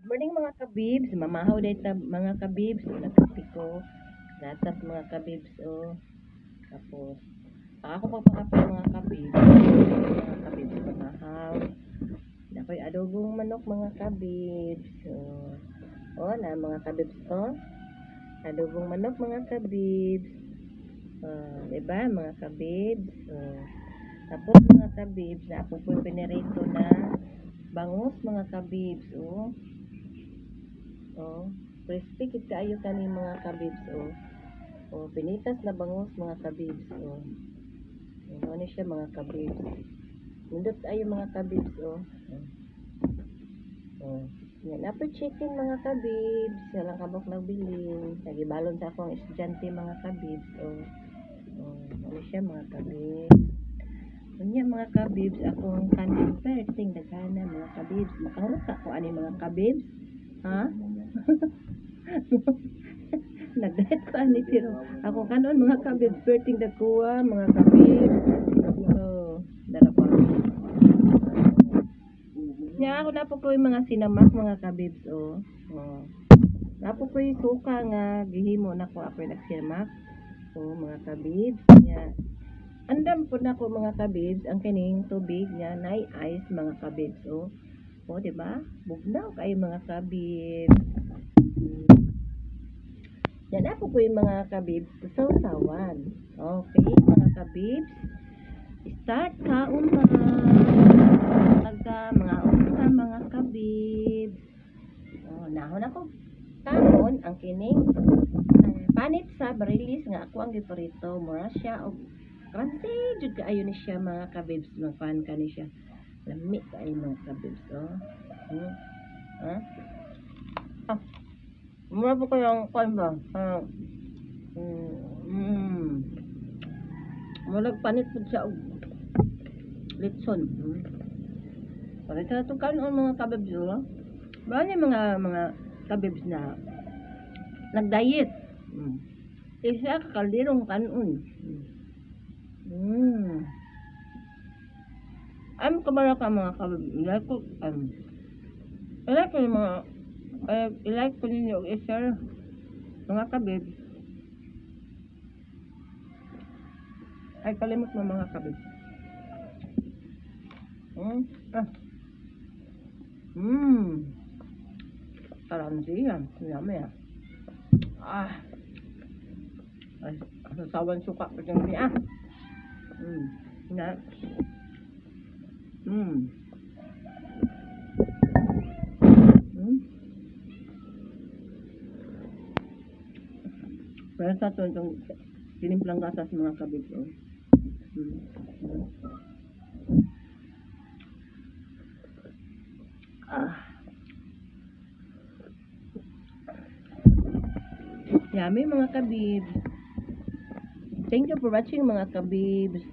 Morning mga kabibs, mamahaw dito mga kabibs, nagkapi ko, gatas mga kabibs, tapos, ako pagpakapi mga kabibs, mamahaw, ako'y adobong manok mga kabibs, na mga kabibs, adobong manok mga kabibs, diba mga kabibs, tapos mga kabibs, na ako po pinirito na bangus mga kabibs, crispy kit kaayo kani mga kabibs, pinitas na bangus mga kabibs, ano ni siya mga kabibs, nindot ayo mga kabibs, yan apo chicken mga kabibs, yan ang kabok nagbilin, nagibalon sa akong estudyante mga kabibs, ano siya mga kabibs. Unya mga kabibs, akong kanin perting daghana mga kabibs. Makahurot ka ko ani mga kabibs. Ha? Nag-diet ko ani pero ako kanon mga kabibs perting dagkuha mga kabibs. Dala pa. Nya ako na po ko yung mga sinamak mga kabibs, napo ko yung suka nga gihimo na ko ako nagsinamak. Mga kabibs, nya andam po na ko mga kabibs ang kining tubig niya na ice mga kabibs, diba? Bugnaw kayo mga kabibs. Yan ako po yung mga kabibs sa usawan. Okay mga kabibs, start kaon pa taga mga usa mga kabibs. Nahon ako kaon ang kining panit sa barilis nga ako ang giparito, mura siya og crunchy jud kaayo ni siya mga kabibs, magpan ka ni siya lami kaayo mga kabibs, mura po kayong kan ba, murag panit po siya og litson, parito na itong kanon mga kabibs, ba niya mga kabibs na nag-diet, isa kakalirong kanon, I'm kumara ka mga kabibs. I-like ko ninyo i-share mga kabibs. Ay kalimot mo mga kabibs. Parang siya. Yummy ay, sasawan suka pa dyan niya. Pero sa ito, itong tinimplang gatas mga kabibs, yummy mga kabibs. Thank you for watching mga kabibs.